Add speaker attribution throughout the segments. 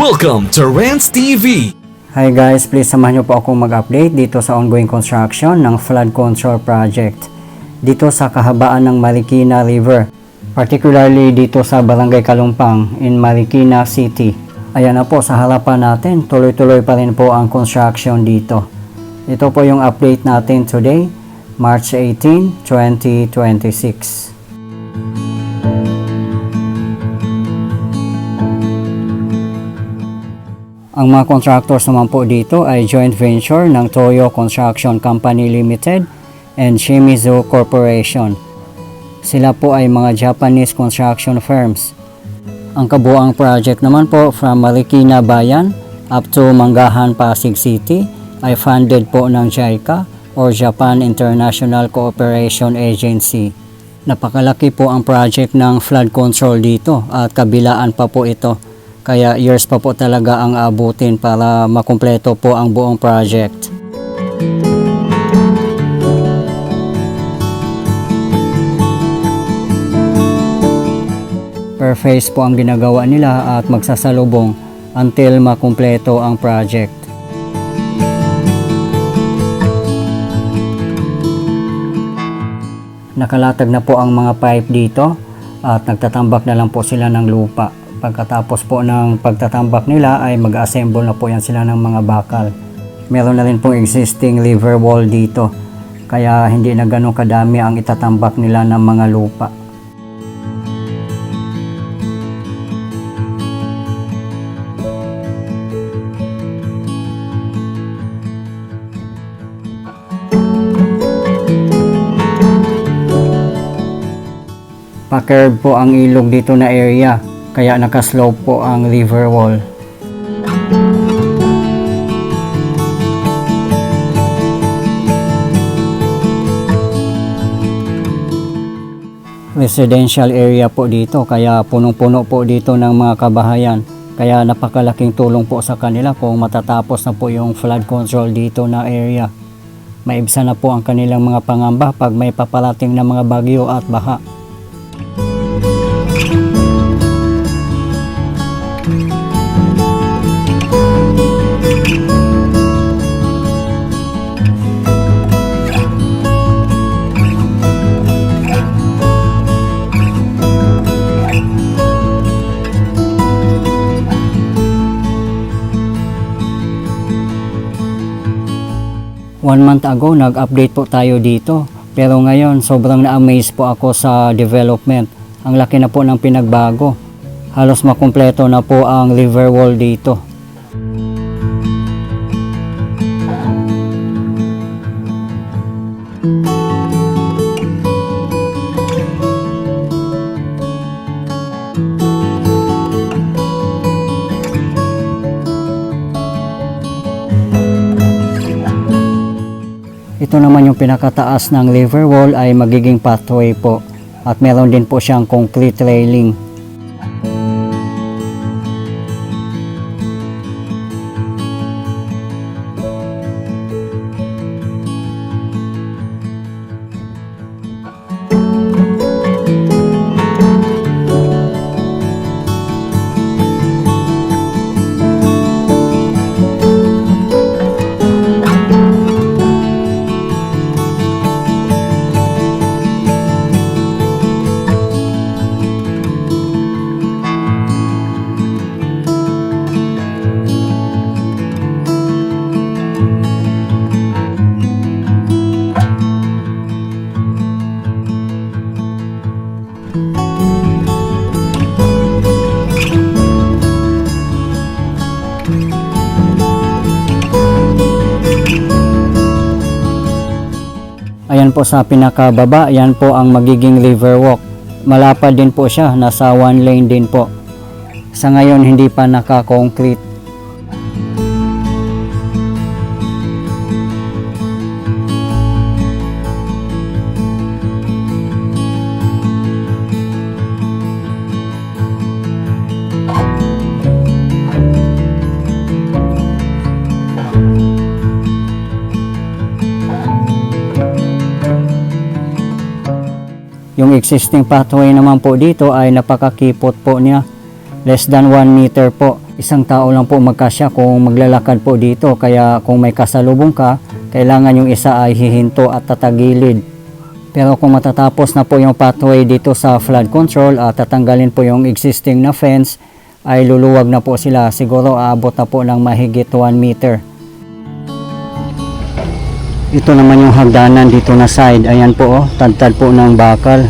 Speaker 1: Welcome to Rants TV!
Speaker 2: Hi guys, please samahan niyo po akong mag-update dito sa ongoing construction ng flood control project dito sa kahabaan ng Marikina River, particularly dito sa Barangay Kalumpang in Marikina City. Ayan na po sa harapan natin, tuloy-tuloy pa rin po ang construction dito. Ito po yung update natin today, March 18, 2026. Ang mga contractors naman po dito ay joint venture ng Toyo Construction Company Limited and Shimizu Corporation. Sila po ay mga Japanese construction firms. Ang kabuuang project naman po from Marikina Bayan up to Mangahan, Pasig City ay funded po ng JICA or Japan International Cooperation Agency. Napakalaki po ang project ng flood control dito at kabilaan pa po ito. Kaya years pa po talaga ang abutin para makumpleto po ang buong project. Per phase po ang ginagawa nila at magsasalubong until makumpleto ang project. Nakalatag na po ang mga pipe dito at nagtatambak na lang po sila ng lupa. Pagkatapos po ng pagtatambak nila ay mag-assemble na po yan sila ng mga bakal. Meron na rin pong existing river wall dito. Kaya hindi na ganun kadami ang itatambak nila ng mga lupa. Pa-curve po ang ilog dito na area. Kaya nakaslope po ang river wall. Residential area po dito, kaya punong-puno po dito ng mga kabahayan. Kaya napakalaking tulong po sa kanila kung matatapos na po yung flood control dito na area. Maibsan na po ang kanilang mga pangamba pag may paparating na mga bagyo at baha. One month ago, nag-update po tayo dito. Pero ngayon, sobrang na-amaze po ako sa development. Ang laki na po ng pinagbago. Halos makumpleto na po ang river wall dito. Ito naman yung pinakataas ng river wall ay magiging pathway po at meron din po siyang concrete railing. Ayan po sa pinakababa, yan po ang magiging river walk. Malapad din po siya, nasa one lane din po. Sa ngayon hindi pa naka-concrete. Yung existing pathway naman po dito ay napakakipot po niya. Less than 1 meter po. Isang tao lang po magkasya kung maglalakad po dito, kaya kung may kasalubong ka, kailangan yung isa ay hihinto at tatagilid. Pero kung matatapos na po yung pathway dito sa flood control at tatanggalin po yung existing na fence, ay luluwag na po sila. Siguro aabot na po ng mahigit 1 meter. Ito naman yung hagdanan dito na side. Ayan po, oh, tad-tad po ng bakal.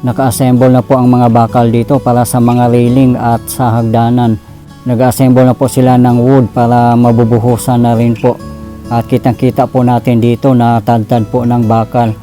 Speaker 2: Naka-assemble na po ang mga bakal dito para sa mga railing at sa hagdanan. Nag-assemble na po sila ng wood para mabubuhusan na rin po. At kitang-kita po natin dito na tad-tad po ng bakal.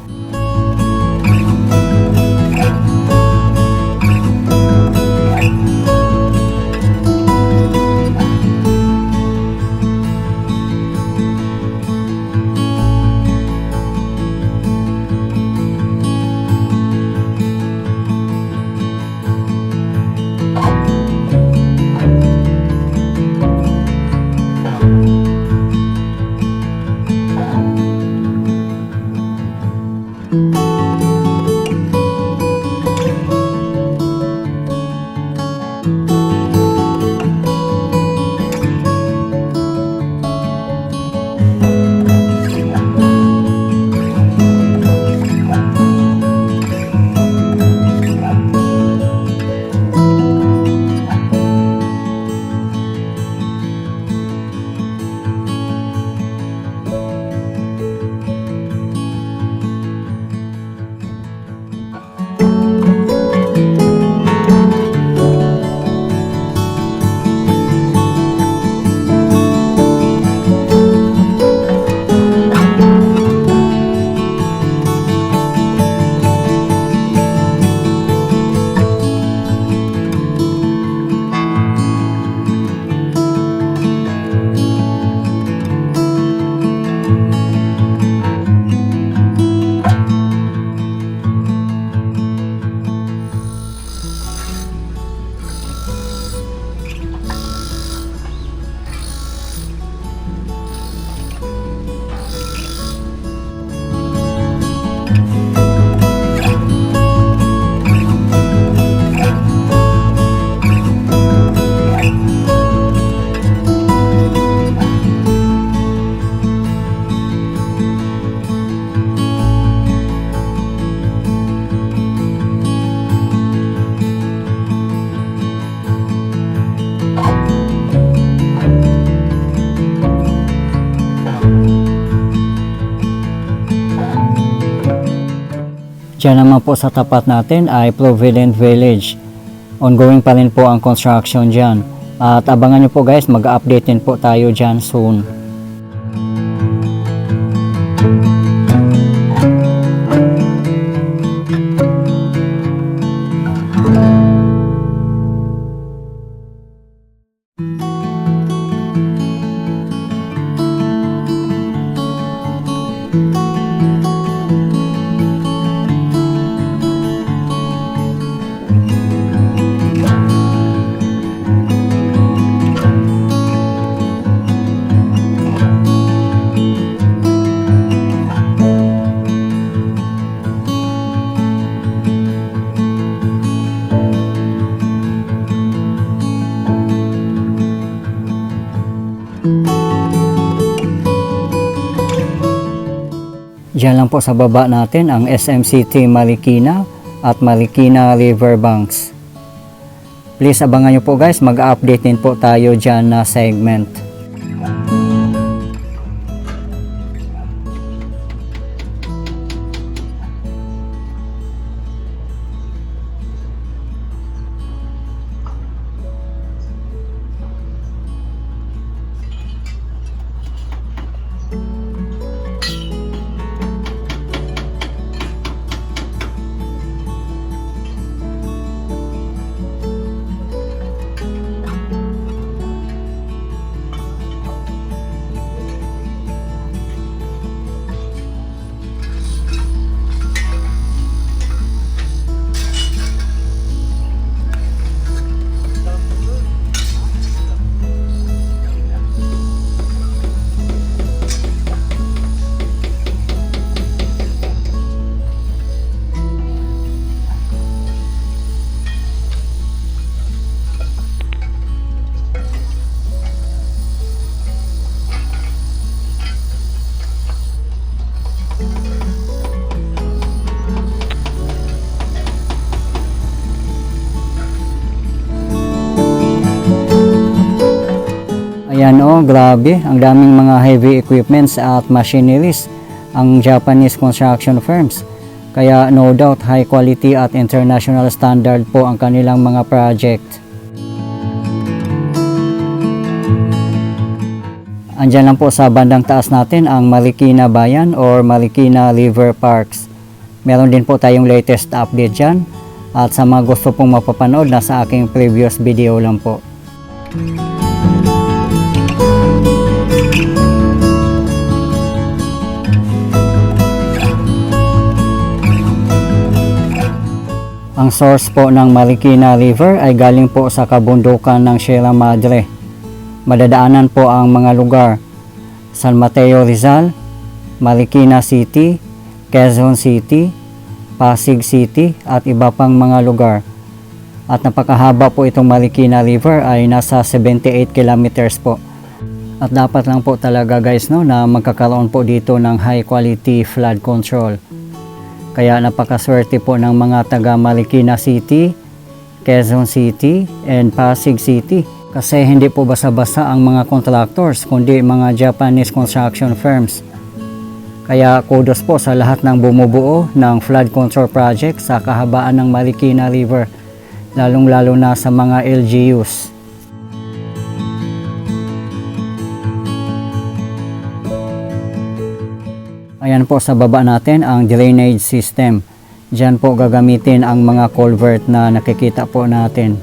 Speaker 2: Diyan naman po sa tapat natin ay Provident Village. Ongoing pa rin po ang construction dyan. At abangan nyo po guys, mag-update din po tayo dyan soon. Diyan lang po sa baba natin ang SMCT Marikina at Marikina Riverbanks. Please abangan nyo po guys, mag-update din po tayo dyan na segment. Ayan grabe, ang daming mga heavy equipments at machineries ang Japanese construction firms. Kaya no doubt high quality at international standard po ang kanilang mga project. Andyan lang po sa bandang taas natin ang Marikina Bayan or Marikina River Parks. Meron din po tayong latest update dyan. At sa mga gusto pong mapapanood, nasa aking previous video lang po. Ang source po ng Marikina River ay galing po sa kabundukan ng Sierra Madre. Madadaanan po ang mga lugar: San Mateo Rizal, Marikina City, Quezon City, Pasig City at iba pang mga lugar. At napakahaba po itong Marikina River ay nasa 78 kilometers po. At dapat lang po talaga guys na magkakaroon po dito ng high quality flood control. Kaya napakaswerte po ng mga taga Marikina City, Quezon City, and Pasig City. Kasi hindi po basa-basa ang mga contractors, kundi mga Japanese construction firms. Kaya kudos po sa lahat ng bumubuo ng flood control project sa kahabaan ng Marikina River, lalong-lalo na sa mga LGUs. Ayan po sa baba natin ang drainage system. Diyan po gagamitin ang mga culvert na nakikita po natin.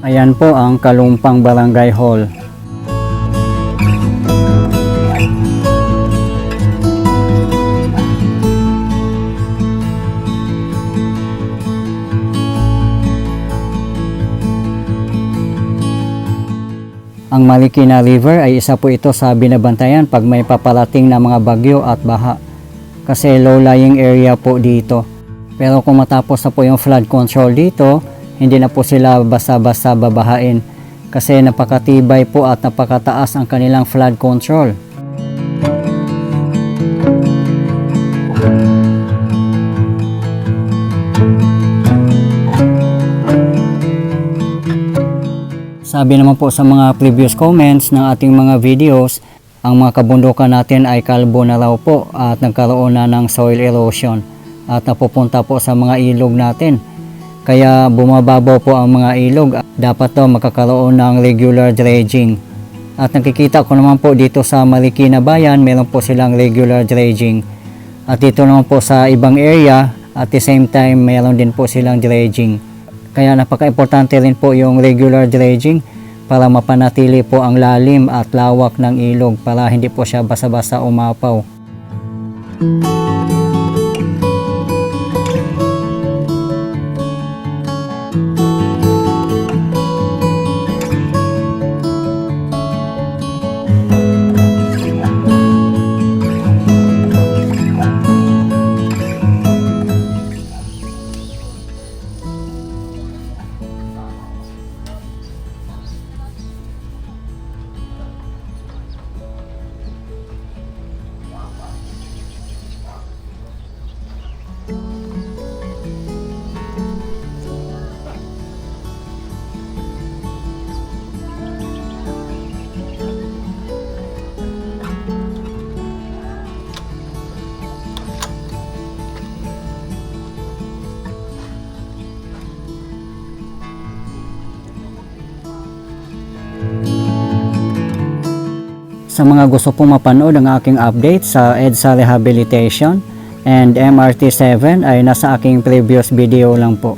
Speaker 2: Ayan po ang Kalumpang Barangay Hall. Ang Marikina River ay isa po ito sa binabantayan pag may paparating na mga bagyo at baha. Kasi low-lying area po dito. Pero kung matapos na po yung flood control dito, hindi na po sila basta-basta babahain. Kasi napakatibay po at napakataas ang kanilang flood control. Sabi naman po sa mga previous comments ng ating mga videos, ang mga kabundukan natin ay kalbo na raw po at nagkaroon na ng soil erosion at napupunta po sa mga ilog natin. Kaya bumababaw po ang mga ilog. Dapat daw makakaroon ng regular dredging. At nakikita ko naman po dito sa Marikina Bayan, meron po silang regular dredging. At dito naman po sa ibang area, at the same time, meron din po silang dredging. Kaya napaka-importante rin po yung regular dredging para mapanatili po ang lalim at lawak ng ilog para hindi po siya basa-basa umapaw. Sa mga gusto pong mapanood ang aking update sa EDSA Rehabilitation and MRT7 ay nasa aking previous video lang po.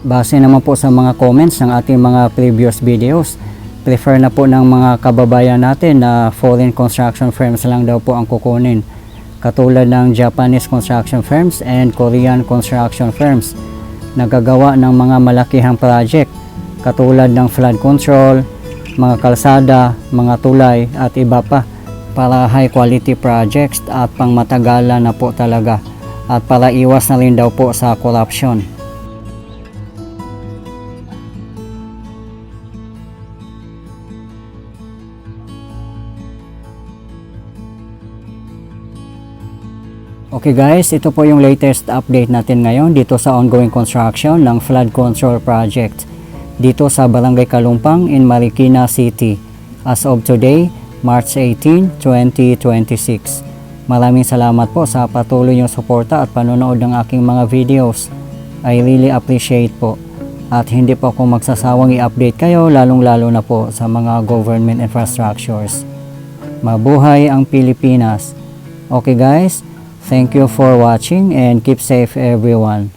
Speaker 2: Base naman po sa mga comments ng ating mga previous videos, prefer na po ng mga kababayan natin na foreign construction firms lang daw po ang kukunin. Katulad ng Japanese construction firms and Korean construction firms. Nagagawa ng mga malakihang project katulad ng flood control, mga kalsada, mga tulay at iba pa para high quality projects at pangmatagalan na po talaga at para iwas na rin daw po sa corruption. Okay guys, ito po yung latest update natin ngayon dito sa ongoing construction ng flood control project dito sa Barangay Kalumpang in Marikina City as of today, March 18, 2026. Maraming salamat po sa patuloy niyong suporta at panonood ng aking mga videos. I really appreciate po. At hindi po ako magsasawang i-update kayo lalong-lalo na po sa mga government infrastructures. Mabuhay ang Pilipinas. Okay guys, thank you for watching and keep safe everyone.